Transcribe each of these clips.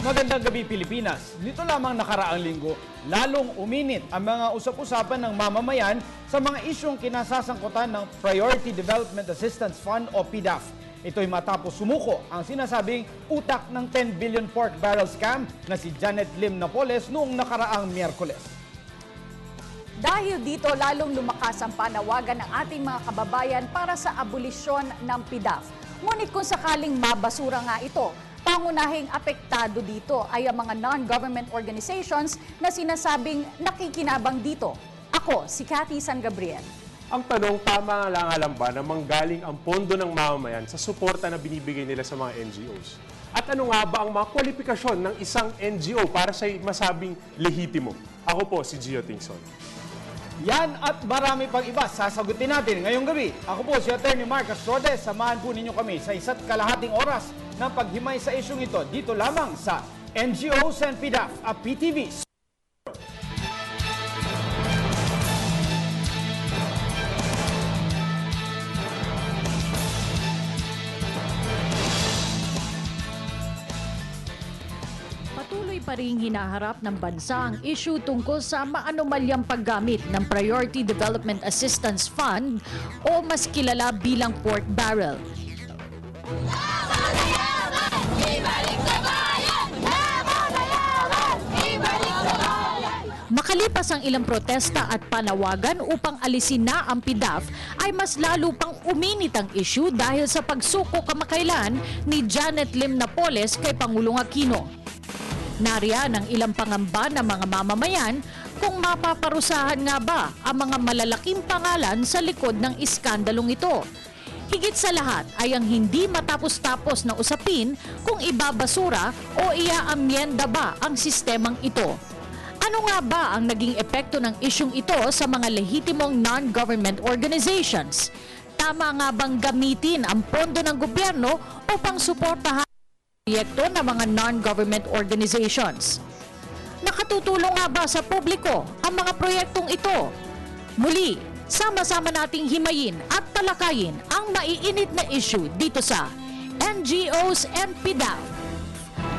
Magandang gabi Pilipinas. Dito lamang nakaraang linggo, lalong uminit ang mga usap-usapan ng mamamayan sa mga isyong kinasasangkutan ng Priority Development Assistance Fund o PDAF. Ito'y matapos sumuko ang sinasabing utak ng 10 billion pork barrel scam na si Janet Lim Napoles noong nakaraang Miyerkules. Dahil dito, lalong lumakas ang panawagan ng ating mga kababayan para sa abolisyon ng PDAF. Ngunit kung sakaling mabasura nga ito, pangunahing apektado dito ay ang mga non-government organizations na sinasabing nakikinabang dito. Ako, si Cathy San Gabriel. Ang tanong, tama lang alam ba na manggaling ang pondo ng mamamayan sa suporta na binibigay nila sa mga NGOs? At ano nga ba ang mga kwalifikasyon ng isang NGO para sa masabing lehitimo? Ako po si Gio Tingson. Yan at marami pang iba sasagutin natin ngayong gabi. Ako po si Attorney Marcus Rodes. Samahan po ninyo kami sa isa't kalahating oras ng paghimay sa isyong ito dito lamang sa NGOs and PDAF, a PTV. Patuloy pa ring hinaharap ng bansa ang issue tungkol sa maanomalyang paggamit ng Priority Development Assistance Fund o mas kilala bilang pork barrel. Makalipas ang ilang protesta at panawagan upang alisin na ang PDAF, ay mas lalo pang uminit ang issue dahil sa pagsuko kamakailan ni Janet Lim Napoles kay Pangulong Aquino. Nariyan ang ilang pangamba ng mga mamamayan kung mapaparusahan nga ba ang mga malalaking pangalan sa likod ng iskandalong ito. Higit sa lahat ay ang hindi matapos-tapos na usapin kung ibabasura o iaamyenda ba ang sistemang ito. Ano nga ba ang naging epekto ng isyung ito sa mga lehitimong non-government organizations? Tama nga bang gamitin ang pondo ng gobyerno upang suportahan proyekto ng mga non-government organizations? Nakatutulong nga ba sa publiko ang mga proyektong ito? Muli, sama-sama nating himayin at talakayin ang maiinit na issue dito sa NGOs and PDAF,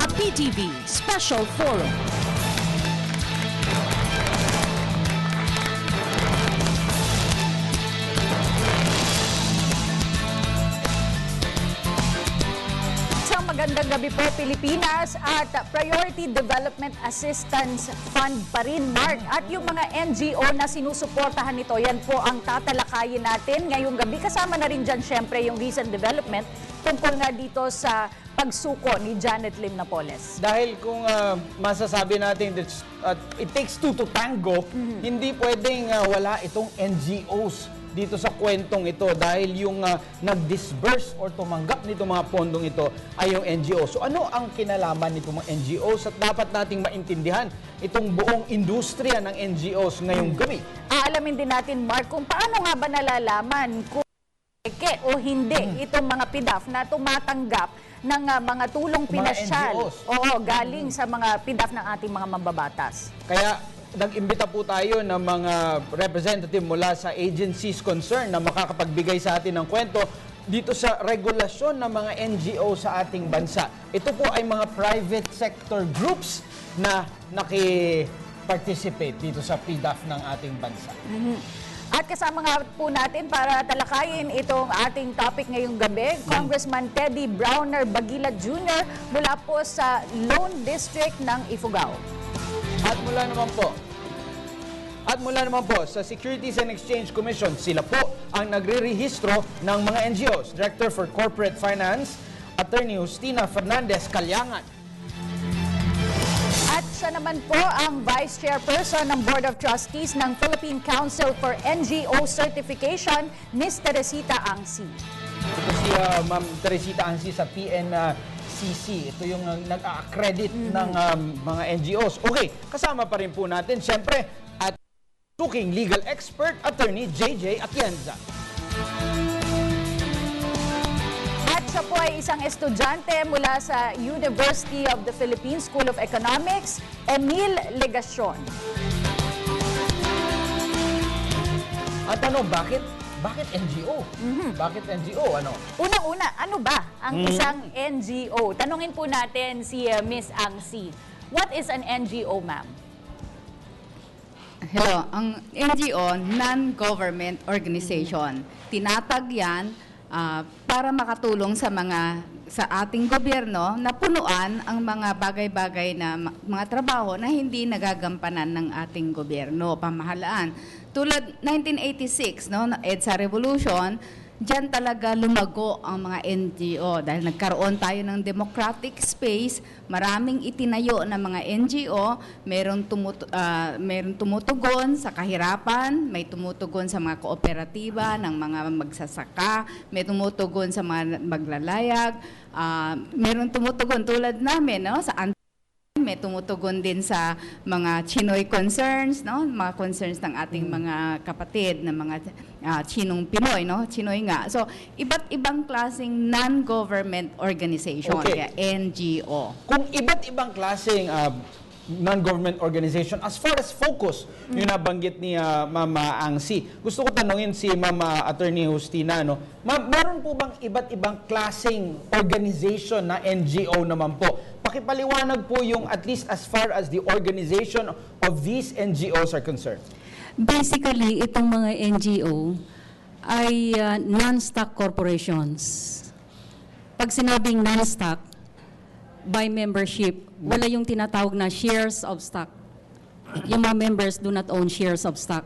a PTV Special Forum. Magandang gabi po Pilipinas at Priority Development Assistance Fund pa rin, Mark. At yung mga NGO na sinusuportahan nito, yan po ang tatalakayin natin ngayong gabi. Kasama na rin dyan syempre yung recent development tungkol nga dito sa pagsuko ni Janet Lim Napoles. Dahil kung masasabi natin that it takes two to tango, hindi pwedeng wala itong NGOs dito sa kwentong ito dahil yung nag-disburse or tumanggap nito mga pondong ito ay yung NGO. So ano ang kinalaman nito mga NGOs at dapat nating maintindihan itong buong industriya ng NGOs ngayong gabi? Aalamin din natin, Mark, kung paano nga ba nalalaman kung o hindi itong mga PDAF na tumatanggap ng mga tulong pinasyal. Oo, galing sa mga PDAF ng ating mga mambabatas. Kaya nag-imbita po tayo ng mga representative mula sa agencies concerned na makakapagbigay sa atin ng kwento dito sa regulasyon ng mga NGO sa ating bansa. Ito po ay mga private sector groups na naki-participate dito sa PDAF ng ating bansa. At kasama nga po natin para talakayin itong ating topic ngayong gabi, Congressman Teddy Browner Bagila Jr. mula po sa Lone District ng Ifugao. At mula naman po sa Securities and Exchange Commission, sila po ang nagre-rehistro ng mga NGOs. Director for Corporate Finance, Attorney Justina Fernandez Calyangan. At siya naman po ang Vice Chairperson ng Board of Trustees ng Philippine Council for NGO Certification, Ms. Teresita Angsi. Ito si Ma'am Teresita Angsi sa PNCC. Ito yung nag-accredit ng mga NGOs. Okay, kasama pa rin po natin, siyempre, at tuking legal expert, Attorney JJ Atienza. At siya po ay isang estudyante mula sa University of the Philippines School of Economics, Emil Legacion. At ano, bakit bakit NGO? Bakit NGO? Ano? Unang-una, ano ba ang isang NGO? Tanungin po natin si Miss Angsi. What is an NGO, ma'am? Hello, ang NGO, non-government organization. Tinatag yan para makatulong sa ating gobyerno na punuan ang mga bagay-bagay na mga trabaho na hindi nagagampanan ng ating gobyerno, pamahalaan. Tulad 1986, no, EDSA Revolution, diyan talaga lumago ang mga NGO dahil nagkaroon tayo ng democratic space, maraming itinayo na mga NGO, merong tumutugon sa kahirapan, may tumutugon sa mga kooperatiba ng mga magsasaka, may tumutugon sa mga maglalayag, meron tumutugon tulad namin, no, sa may tumutugon din sa mga Chinoy concerns, no? Mga concerns ng ating mga kapatid na mga Chinong Pinoy, no? Chinoy nga. So, iba't ibang klaseng non-government organization, Okay. kaya NGO. Kung iba't ibang klaseng non-government organization, as far as focus, yung nabanggit ni Mama Angsi, gusto ko tanungin si Mama Attorney Justina, no? Meron po bang iba't ibang klaseng organization na NGO naman po? Pakipaliwanag po yung at least as far as the organization of these NGOs are concerned. Basically, itong mga NGO ay non-stock corporations. Pag sinabing non-stock, by membership, wala yung tinatawag na shares of stock. Yung mga members do not own shares of stock.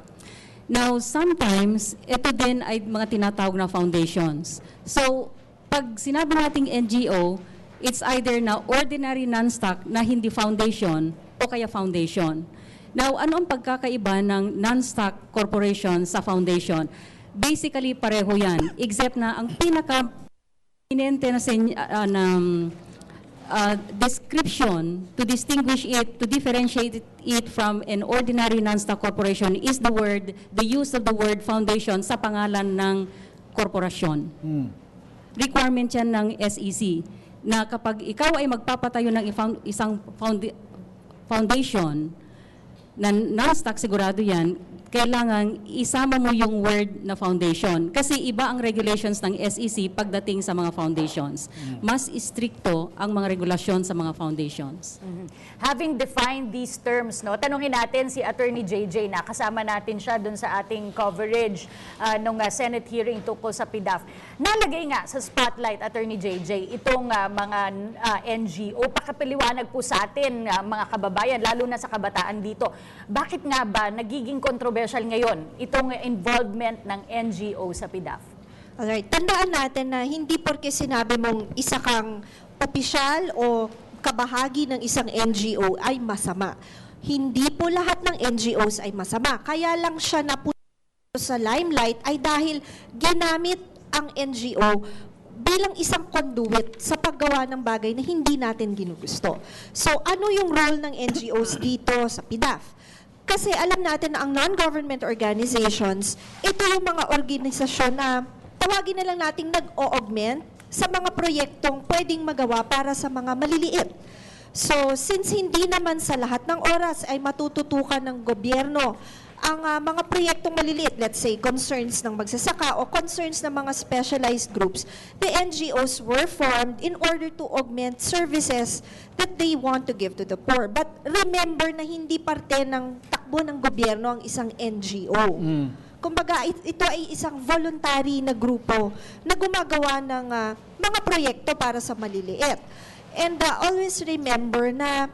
Now, sometimes, ito din ay mga tinatawag na foundations. So, pag sinabi nating NGO, it's either na ordinary non-stock na hindi foundation o kaya foundation. Now, ano ang pagkakaiba ng non-stock corporation sa foundation? Basically, pareho yan. Except na ang pinaka-inente na description to distinguish it, to differentiate it from an ordinary non-stock corporation is the use of the word foundation sa pangalan ng korporasyon. Requirement yan ng SEC na kapag ikaw ay magpapatayo ng isang foundation na non-stock, sigurado yan, kailangan isama mo yung word na foundation. Kasi iba ang regulations ng SEC pagdating sa mga foundations. Mas stricto ang mga regulasyon sa mga foundations. Having defined these terms, no, tanungin natin si Attorney JJ na kasama natin siya dun sa ating coverage nung Senate hearing tungkol sa PDAF. Nalagay nga sa spotlight, Attorney JJ, itong mga NGO. Pakapaliwanag po sa atin, mga kababayan, lalo na sa kabataan dito. Bakit nga ba nagiging controversial ngayon itong involvement ng NGO sa PDAF? Alright, tandaan natin na hindi porke sinabi mong isa kang opisyal o kabahagi ng isang NGO ay masama. Hindi po lahat ng NGOs ay masama. Kaya lang siya napunta sa limelight ay dahil ginamit ang NGO bilang isang conduit sa paggawa ng bagay na hindi natin ginugusto. So, ano yung role ng NGOs dito sa PDAF? Kasi alam natin na ang non-government organizations, ito yung mga organisasyon na tawagin na lang nating nag-o-augment sa mga proyektong pwedeng magawa para sa mga maliliit. So, since hindi naman sa lahat ng oras ay matututukan ng gobyerno ang mga proyektong maliliit, let's say, concerns ng magsasaka o concerns ng mga specialized groups, the NGOs were formed in order to augment services that they want to give to the poor. But remember na hindi parte ng takbo ng gobyerno ang isang NGO. Kumbaga, ito ay isang voluntary na grupo na gumagawa ng mga proyekto para sa maliliit. And always remember na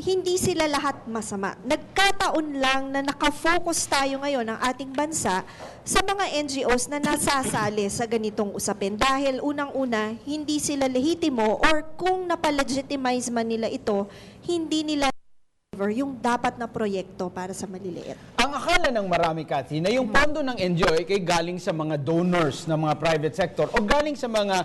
hindi sila lahat masama. Nagkataon lang na nakafocus tayo ngayon ng ating bansa sa mga NGOs na nasasali sa ganitong usapin. Dahil unang-una, hindi sila lehitimo or kung napalegitimize man nila ito, hindi nila yung dapat na proyekto para sa maliliit. Ang akala ng marami, Cathy, na yung pondo ng NGO ay galing sa mga donors ng mga private sector o galing sa mga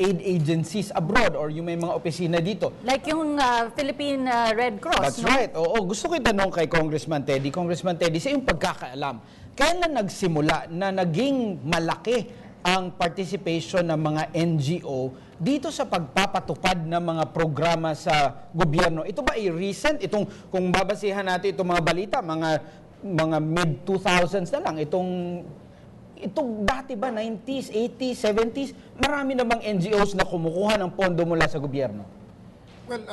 aid agencies abroad or yung may mga opisina dito. Like yung Philippine Red Cross, That's right. Oo, gusto ko itanong kay Congressman Teddy. Congressman Teddy, sa iyong pagkakaalam, kailan nagsimula na naging malaki ang participation ng mga NGO dito sa pagpapatupad ng mga programa sa gobyerno? Ito ba ay recent? Itong, kung babasihan natin itong mga balita, mga mid-2000s na lang, itong itong dati ba, 90s, 80s, 70s, marami na bang NGOs na kumukuha ng pondo mula sa gobyerno? Well,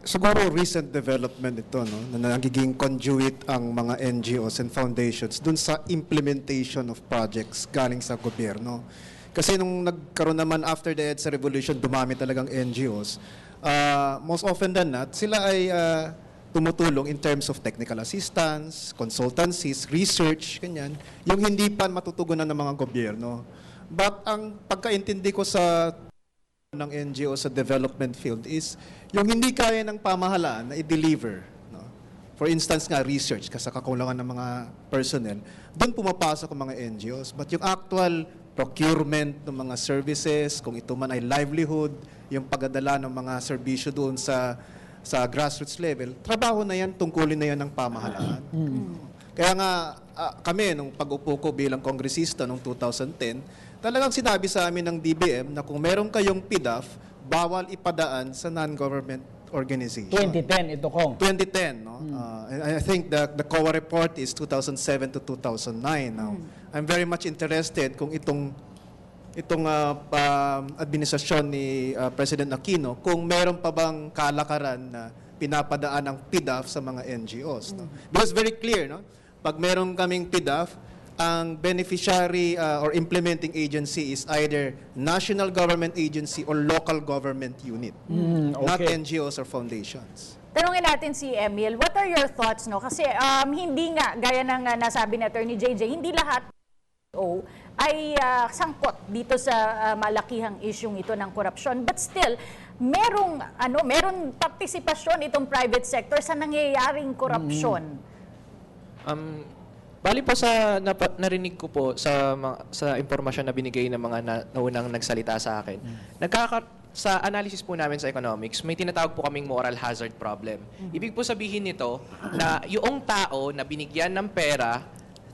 siguro recent development ito, no, na nagiging conduit ang mga NGOs and foundations dun sa implementation of projects galing sa gobyerno. Kasi nung nagkaroon naman after the EDSA revolution, dumami talagang NGOs. Most often than not, sila ay tumutulong in terms of technical assistance, consultancies, research, ganyan, yung hindi pa matutugunan ng mga gobyerno. But ang pagkaintindi ko sa ng NGO sa development field is yung hindi kaya ng pamahalaan na i-deliver. No? For instance nga, research, kasi kakulangan ng mga personnel, doon pumapasok ang mga NGOs. But yung actual procurement ng mga services, kung ito man ay livelihood, yung pagdadala ng mga serbisyo doon sa grassroots level, trabaho na yan, tungkulin na yan ng pamahalaan. Kaya nga, kami, nung pag-upo ko bilang kongresista noong 2010, talagang sinabi sa amin ng DBM na kung meron kayong PDAF, bawal ipadaan sa non-government organization. 2010, ito Kong. 2010, no? I think the COA report is 2007 to 2009. Now, I'm very much interested kung itong administrasyon ni President Aquino, kung meron pa bang kalakaran na pinapadaan ang PDAF sa mga NGOs. No? Because very clear, no? Pag meron kaming PDAF, ang beneficiary or implementing agency is either national government agency or local government unit, not NGOs or foundations. Tanungin natin si Emil, what are your thoughts, no? Kasi hindi nga, gaya ng nasabi ni Attorney JJ, hindi lahat ay sangkot dito sa malakihang isyung ito ng korupsyon. But still, merong partisipasyon itong private sector sa nangyayaring korupsyon. Bali po sa narinig ko po sa impormasyon na binigay ng mga naunang nagsalita sa akin, sa analysis po namin sa economics, may tinatawag po kaming moral hazard problem. Ibig po sabihin nito na yung tao na binigyan ng pera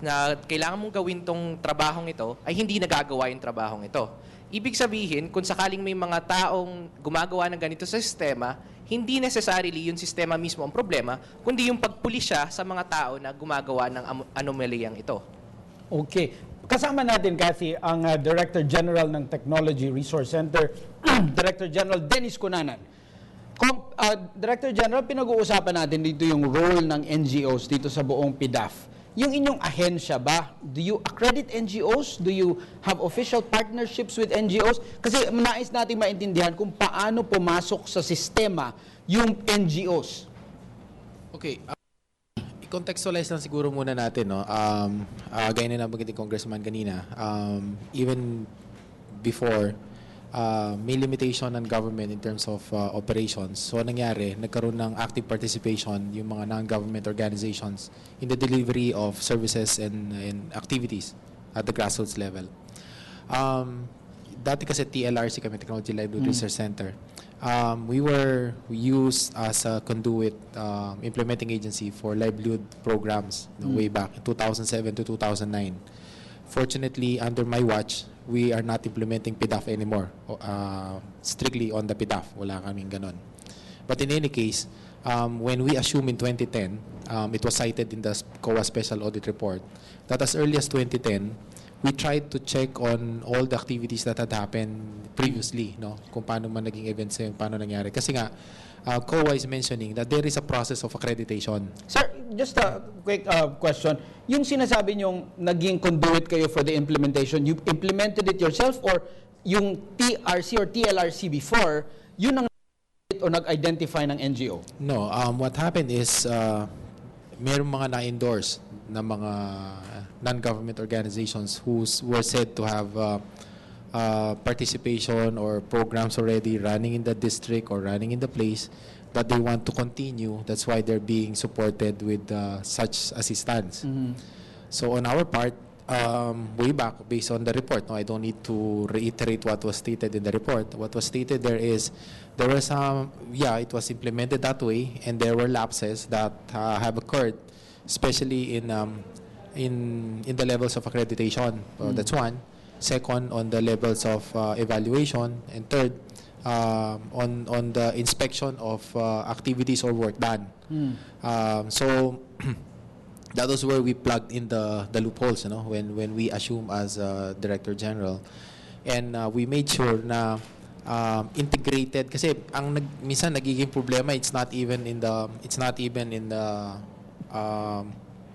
na kailangan mong gawin tong trabahong ito ay hindi nagagawa yung trabahong ito. Ibig sabihin, kung sakaling may mga taong gumagawa ng ganito sa sistema, hindi necessarily yung sistema mismo ang problema, kundi yung pagpulis siya sa mga tao na gumagawa ng anomalyang ito. Okay. Kasama natin kasi ang Director General ng Technology Resource Center, Director General Dennis Cunanan. Director General, pinag-uusapan natin dito yung role ng NGOs dito sa buong PDAF. Yung inyong ahensya ba, do you accredit NGOs? Do you have official partnerships with NGOs? Kasi nais natin maintindihan kung paano pumasok sa sistema yung NGOs. Okay. I-contextualize lang siguro muna natin, no? Gaya na nabanggit ni Congressman kanina, even before, may limitation ng government in terms of operations. So, nangyari, nagkaroon ng active participation yung mga non-government organizations in the delivery of services and activities at the grassroots level. Dati kasi TLRC kami, Technology Livelihood Research Center. We were used as a conduit implementing agency for livelihood programs way back in 2007 to 2009. Fortunately, under my watch, we are not implementing PDAF anymore. Strictly on the PDAF. Wala kaming ganon. But in any case, when we assume in 2010, it was cited in the COA Special Audit Report that as early as 2010, we tried to check on all the activities that had happened previously, no? Kung paano man naging events yun, paano nangyari. Kasi nga, COA is mentioning that there is a process of accreditation. Sir, just a quick question. Yung sinasabi niyong naging conduit kayo for the implementation, you implemented it yourself or yung TRC or TLRC before, yun ang o nag-identify ng NGO? No, what happened is mayroong mga na-endorse na mga non-government organizations who were said to have participation or programs already running in the district or running in the place that they want to continue. That's why they're being supported with such assistance. So on our part, way back, based on the report, no, I don't need to reiterate what was stated in the report. What was stated there is, there was it was implemented that way, and there were lapses that have occurred, especially in the levels of accreditation. That's one. Second, on the levels of evaluation, and third, on the inspection of activities or work done. So that was where we plugged in the loopholes, when we assume as Director General. And we made sure na integrated, kasi minsan nagiging problema, it's not even in the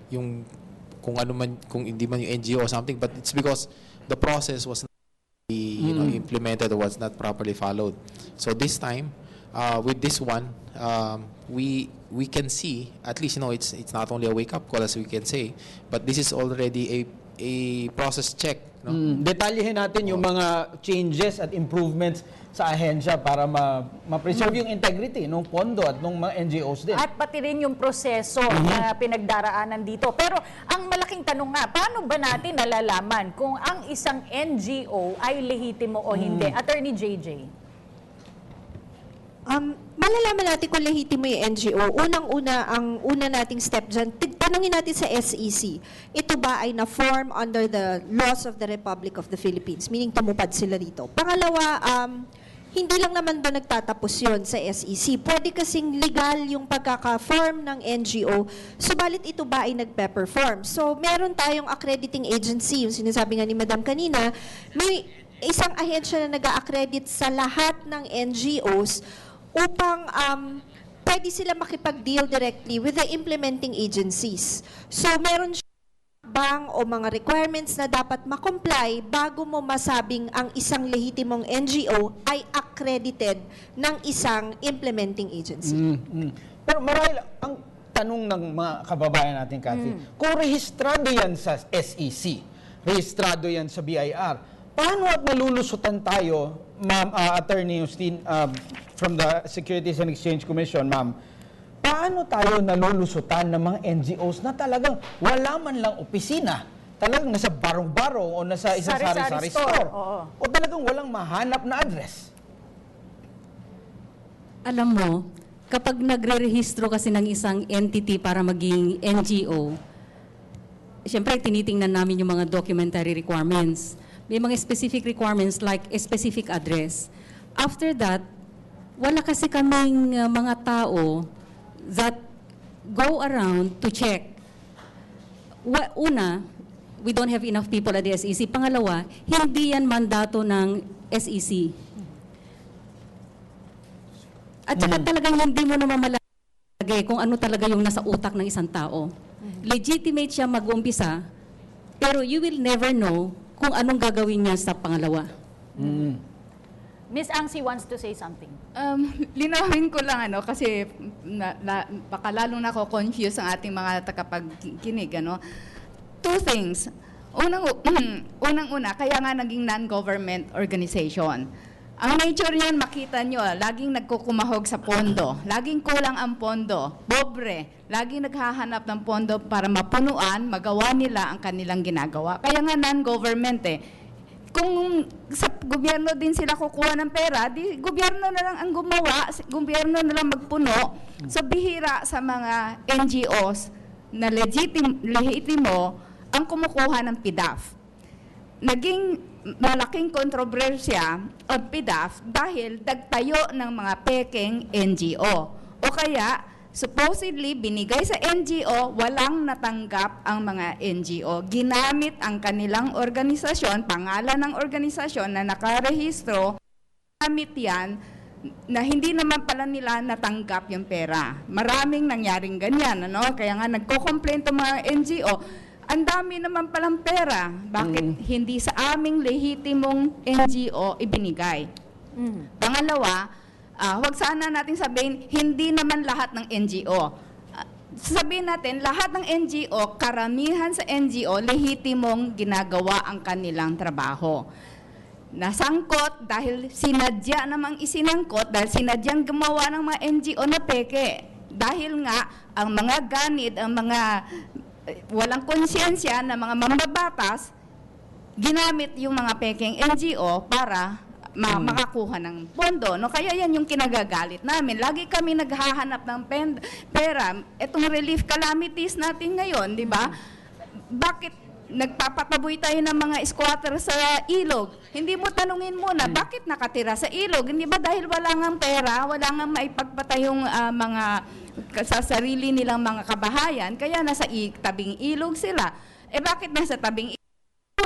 yung kung ano man, kung hindi man yung NGO or something, but it's because the process was not implemented or was not properly followed. So this time, with this one, we can see, at least, it's not only a wake-up call, as we can say, but this is already a process check. Detalyehin natin yung mga changes at improvements sa ahensya para ma-preserve yung integrity ng pondo at ng mga NGOs din. At pati rin yung proseso na pinagdaraanan dito. Pero ang malaking tanong nga, paano ba natin nalalaman kung ang isang NGO ay lehitimo o hindi? Attorney JJ. Malalaman natin kung lehitimo yung NGO. Unang-una, ang una nating step dyan, tanungin natin sa SEC, ito ba ay na-form under the laws of the Republic of the Philippines? Meaning, tumupad sila dito. Pangalawa, hindi lang naman ba nagtatapos yun sa SEC? Pwede kasing legal yung pagkaka-form ng NGO, subalit ito ba ay nagpe-perform? So, meron tayong accrediting agency, yung sinasabi nga ni Madam kanina, may isang ahensya na nag-a-accredit sa lahat ng NGOs upang pwede sila makipag-deal directly with the implementing agencies. So, meron siya bang o mga requirements na dapat makomply bago mo masabing ang isang lehitimong NGO ay accredited ng isang implementing agency. Pero marahil, ang tanong ng mga kababayan natin, Cathy, kung rehistrado yan sa SEC, rehistrado yan sa BIR, paano at nalulusutan tayo, Ma'am Attorney Justine, from the Securities and Exchange Commission, Ma'am, paano tayo nalulusutan ng mga NGOs na talagang wala man lang opisina, talagang nasa barong-barong o nasa isang sari-sari store, o talagang walang mahanap na address? Alam mo, kapag nagre-rehistro kasi ng isang entity para maging NGO, siyempre tinitingnan namin yung mga documentary requirements. May mga specific requirements like a specific address. After that, wala kasi kaming mga tao that go around to check. Una, we don't have enough people at the SEC. Pangalawa, hindi yan mandato ng SEC. At saka talagang hindi mo naman malagay kung ano talaga yung nasa utak ng isang tao. Legitimate siya mag-umpisa, pero you will never know kung anong gagawin niya sa pangalawa. Miss Angsi wants to say something. Linawin ko lang kasi baka lalong nako-confuse ang ating mga tagapagkinig. Two things. Unang-una, kaya nga naging non-government organization. Ang nature niyan, makita nyo, laging nagkukumahog sa pondo. Laging kulang ang pondo. Pobre. Laging naghahanap ng pondo para mapunuan, magawa nila ang kanilang ginagawa. Kaya nga non-government Kung sa gobyerno din sila kukuha ng pera, di gobyerno na lang ang gumawa, gobyerno na lang magpuno. So bihira sa mga NGOs na lehitimo ang kumukuha ng PDAF. Naging malaking kontrobersya ang PDAF dahil dagtayo ng mga pekeng NGO. O kaya, supposedly, binigay sa NGO, walang natanggap ang mga NGO. Ginamit ang kanilang organisasyon, pangalan ng organisasyon na nakarehistro, ginamit yan na hindi naman pala nila natanggap yung pera. Maraming nangyaring ganyan, Kaya nga nagko-complain itong mga NGO, ang dami naman palang pera. Bakit hindi sa aming lehitimong NGO ibinigay? Pangalawa, huwag sana natin sabihin, hindi naman lahat ng NGO. Sabihin natin, lahat ng NGO, karamihan sa NGO, lehitimong ginagawa ang kanilang trabaho. Nasangkot dahil sinadya namang isinangkot, dahil sinadyang gumawa ng mga NGO na peke. Dahil nga, ang mga ganid, ang mga walang konsyensya na mga mambabatas, ginamit yung mga pekeng NGO para makakuha ng pondo. Kaya yan yung kinagagalit namin. Lagi kami naghahanap ng pera. Itong relief calamities natin ngayon, di ba? Bakit nagpapataboy tayo ng mga squatter sa ilog. Hindi mo tanungin muna, bakit nakatira sa ilog? Hindi ba dahil wala ngang pera, wala ngang maipagpatay yung mga sa sarili nilang mga kabahayan, kaya nasa tabing ilog sila. Bakit nasa tabing ilog?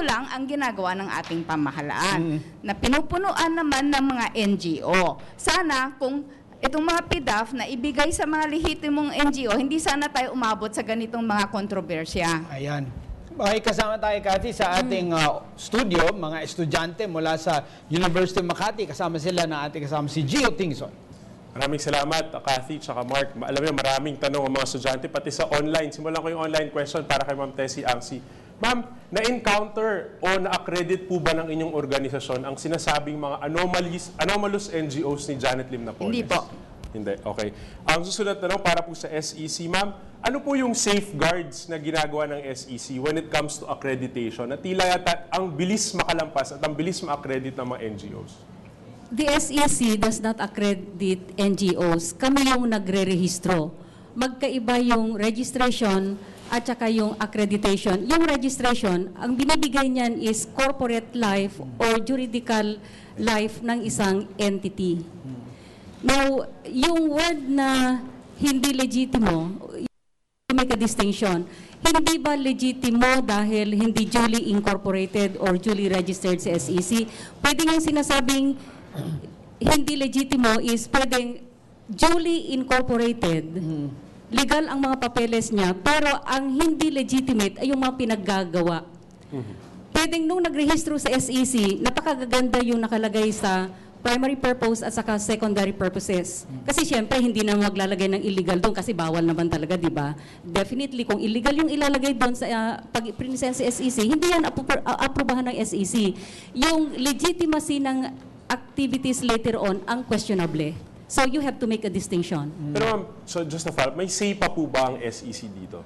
Lang ang ginagawa ng ating pamahalaan na pinupunuan naman ng mga NGO. Sana kung itong mga PDAF na ibigay sa mga lehitimong NGO, hindi sana tayo umabot sa ganitong mga kontrobersya. Ayan. Okay, kasama tayo, Cathy, sa ating studio, mga estudyante mula sa University of Makati. Kasama sila na ating kasama si Gio Tingson. Maraming salamat, Cathy, tsaka Mark. Alam niyo, maraming tanong ang mga estudyante, pati sa online. Simulan ko yung online question para kay Ma'am Tessie Angsi. Ma'am, na-encounter o na-accredit po ba ng inyong organisasyon ang sinasabing mga anomalous NGOs ni Janet Lim Napoles? Hindi po. Hindi, okay. Ang susunod na para po sa SEC, ma'am, ano po yung safeguards na ginagawa ng SEC when it comes to accreditation? Na tila yata ang bilis makalampas at ang bilis ma-accredit ng mga NGOs. The SEC does not accredit NGOs. Kami yung nagre-rehistro. Magkaiba yung registration at saka yung accreditation. Yung registration, ang binibigay niyan is corporate life or juridical life ng isang entity. Now, yung word na hindi legitimo, make a distinction. Hindi ba legitimo dahil hindi duly incorporated or duly registered sa SEC? Pwede nga sinasabing hindi legitimo is pwedeng duly incorporated, legal ang mga papeles niya, pero ang hindi legitimate ay yung mga pinaggagawa. Pwedeng nung nagrehistro sa SEC, napakaganda yung nakalagay sa primary purpose at saka secondary purposes. Kasi siyempre, hindi na maglalagay ng illegal doon kasi bawal naman talaga, di ba? Definitely, kung illegal yung ilalagay doon sa pag-present sa SEC, hindi yan aprobahan ng SEC. Yung legitimacy ng activities later on ang questionable. So you have to make a distinction. Pero ma'am, so just a follow-up, may say pa po ba ang SEC dito?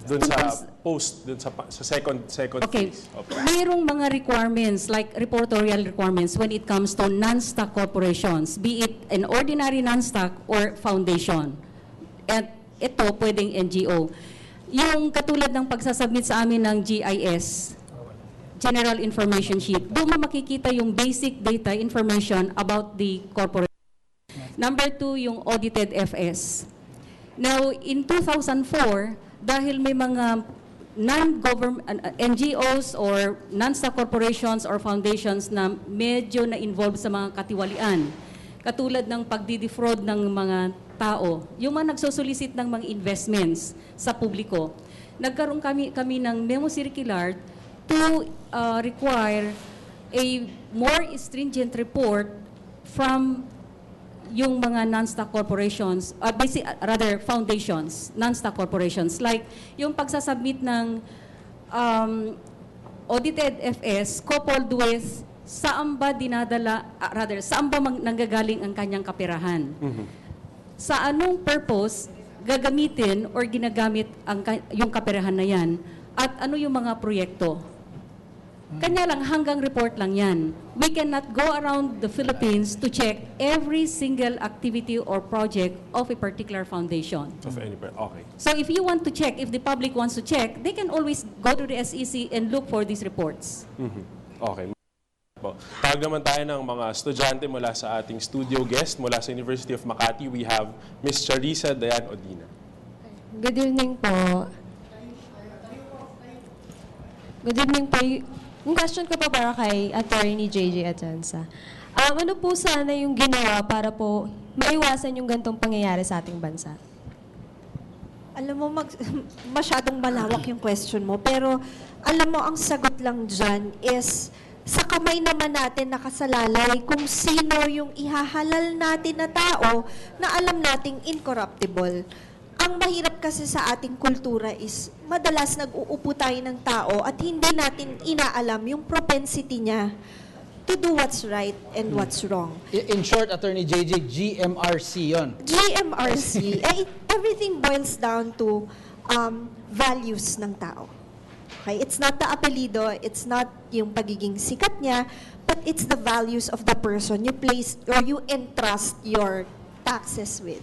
Doon sa post, doon sa second Okay. phase. Mayroong mga requirements like reportorial requirements when it comes to non-stock corporations, be it an ordinary non-stock or foundation. At ito pwedeng NGO. Yung katulad ng pagsasubmit sa amin ng GIS, General Information Sheet, doon mo makikita yung basic data information about the corporation. Number 2, yung audited FS. Now, in 2004, dahil may mga non-government NGOs or non-stock corporations or foundations na medyo na-involved sa mga katiwalian, katulad ng pagdi-defraud ng mga tao, yung mga nagsosolicit ng mga investments sa publiko, nagkaroon kami ng memo circular to require a more stringent report from yung mga non-stock corporations, rather foundations, non-stock corporations, like yung pagsasubmit ng audited FS coupled with saan ba dinadala, saan ba nanggagaling ang kanyang kaperahan. Sa anong purpose gagamitin or ginagamit yung kaperahan na yan at ano yung mga proyekto. Kanya lang, hanggang report lang yan. We cannot go around the Philippines to check every single activity or project of a particular foundation. Okay. So if you want to check, if the public wants to check, they can always go to the SEC and look for these reports. Okay. Tawag naman tayo ng mga estudyante mula sa ating studio guest mula sa University of Makati. We have Ms. Charissa Dayan Odina. Good evening po. Good evening po. Yung question ko po para kay Attorney JJ Atienza. Ano po sana yung ginawa para po maiwasan yung gantong pangyayari sa ating bansa? Alam mo, masyadong malawak yung question mo, pero alam mo, ang sagot lang dyan is sa kamay naman natin nakasalalay kung sino yung ihahalal natin na tao na alam nating incorruptible. Ang mahirap kasi sa ating kultura is madalas nag-uupo tayo ng tao at hindi natin inaalam yung propensity niya to do what's right and what's wrong. In short, Attorney JJ, GMRC yon. GMRC, everything boils down to values ng tao. Okay? It's not the apelido, it's not yung pagiging sikat niya, but it's the values of the person you place or you entrust your taxes with.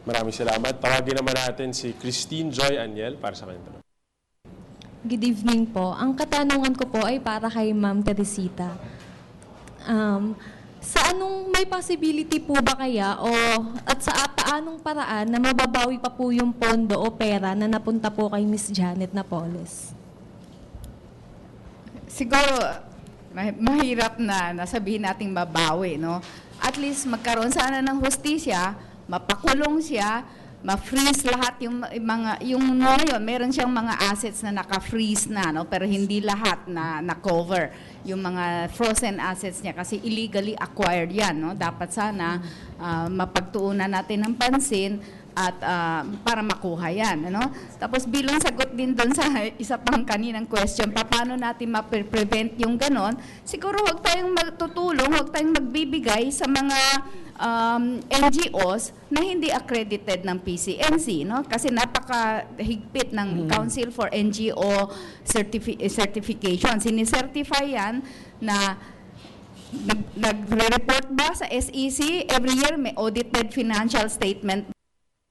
Maraming salamat. Tawagin naman natin si Christine Joy Aniel para sa kanyang tanong. Good evening po. Ang katanungan ko po ay para kay Ma'am Teresita. Sa anong may possibility po ba kaya at sa paanong paraan na mababawi pa po yung pondo o pera na napunta po kay Miss Janet Napoles? Siguro, mahirap na sabihin nating mabawi, no? At least magkaroon sana ng hustisya, mapakulong siya, ma-freeze lahat yung mga, ngayon, meron siyang mga assets na naka-freeze na, no? Pero hindi lahat na cover yung mga frozen assets niya kasi illegally acquired yan, no? Dapat sana mapagtuunan natin ng pansin at para makuha yan, ano? Tapos bilang sagot din doon sa isa pang kaninang question, paano natin ma-prevent yung ganon? Siguro huwag tayong magtutulong, huwag tayong magbibigay sa mga NGOs na hindi accredited ng PCNC, no? Kasi napakahigpit ng Council for NGO Certification. Sinicertify yan na nagre-report ba sa SEC every year, may audited financial statement.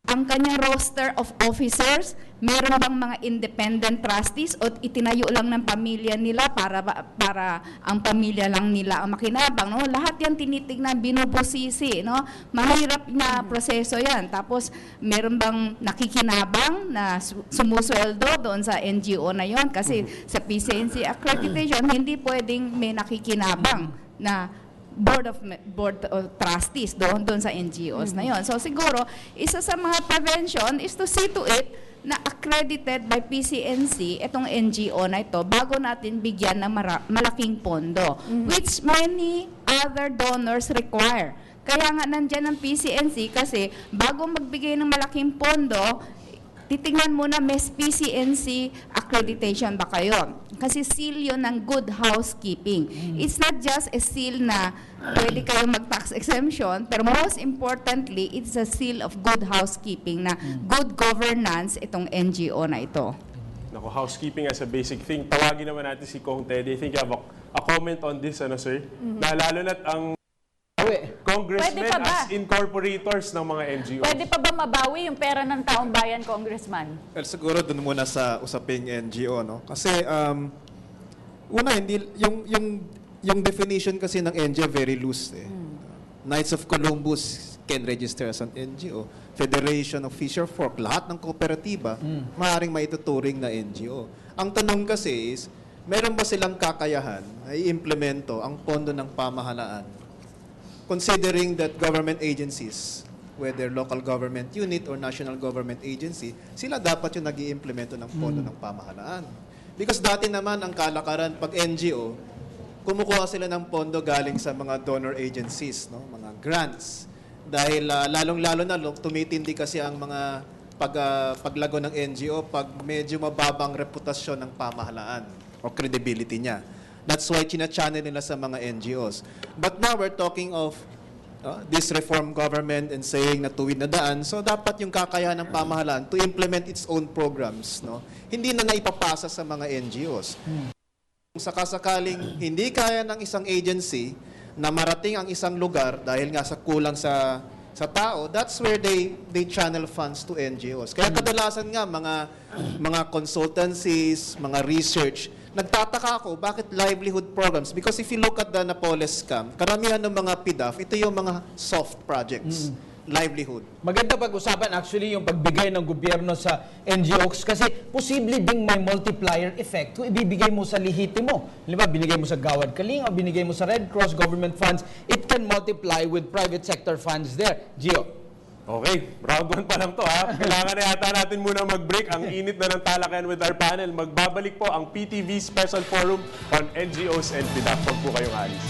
Ang kanyang roster of officers, meron bang mga independent trustees o itinayo lang ng pamilya nila para ang pamilya lang nila ang makinabang, no? Lahat yan tinitignan, binubusisi, no? Mahirap na proseso yan. Tapos meron bang nakikinabang na sumusweldo doon sa NGO na yon? Kasi sa PCNC accreditation, hindi pwedeng may nakikinabang na board of trustees doon sa NGOs na yon. So siguro, isa sa mga prevention is to see to it na accredited by PCNC itong NGO na ito bago natin bigyan ng malaking pondo, which many other donors require. Kaya nga nandyan ang PCNC kasi bago magbigay ng malaking pondo, titingnan muna may PCNC accreditation ba kayo? Kasi seal yun ng good housekeeping. It's not just a seal na pwede kayo mag-tax exemption, pero most importantly, it's a seal of good housekeeping na good governance itong NGO na ito. Nako, housekeeping as a basic thing. Tawagin naman natin si Kong Teddy. I think you have a comment on this, ano sir? Na lalo na't ang congressmen as incorporators ng mga NGOs. Pwede pa ba mabawi yung pera ng taong bayan, Congressman? Well, siguro doon muna sa usaping NGO, no? Kasi una hindi yung definition kasi ng NGO very loose eh. Knights of Columbus can register as an NGO. Federation of Fisher Folk, lahat ng kooperatiba maaaring maituturing na NGO. Ang tanong kasi is, meron ba silang kakayahan na i-implemento ang pondo ng pamahalaan? Considering that government agencies, whether local government unit or national government agency, sila dapat yung nag-i-implemento ng pondo ng pamahalaan. Because dati naman ang kalakaran pag NGO, kumukuha sila ng pondo galing sa mga donor agencies, no? Mga grants. Dahil lalong-lalo na tumitindi kasi ang mga paglago ng NGO pag medyo mababang reputasyon ng pamahalaan o credibility niya. That's why china-channel nila sa mga NGOs. But now we're talking of this reform government and saying na tuwid na daan. So dapat yung kakayahan ng pamahalaan to implement its own programs, no? Hindi na naipapasa sa mga NGOs. Kung sakasakaling hindi kaya ng isang agency na marating ang isang lugar dahil nga sa kulang sa tao, that's where they channel funds to NGOs. Kaya kadalasan nga mga consultancies, mga research, nagtataka ako bakit livelihood programs, because if you look at the Napoles scam, karamihan ng mga PDAF, ito yung mga soft projects, livelihood. Maganda pag-usapan actually yung pagbigay ng gobyerno sa NGOs kasi posible ding may multiplier effect kung ibibigay mo sa lehitimo. Halimbawa, binigay mo sa Gawad Kalinga, binigay mo sa Red Cross, government funds, it can multiply with private sector funds there. Gio? Okay, round 1 pa lang to ha. Kailangan na yata natin muna mag-break. Ang init na ng talakayan with our panel. Magbabalik po ang PTV Special Forum on NGOs and PDAF. Huwag po kayong alis.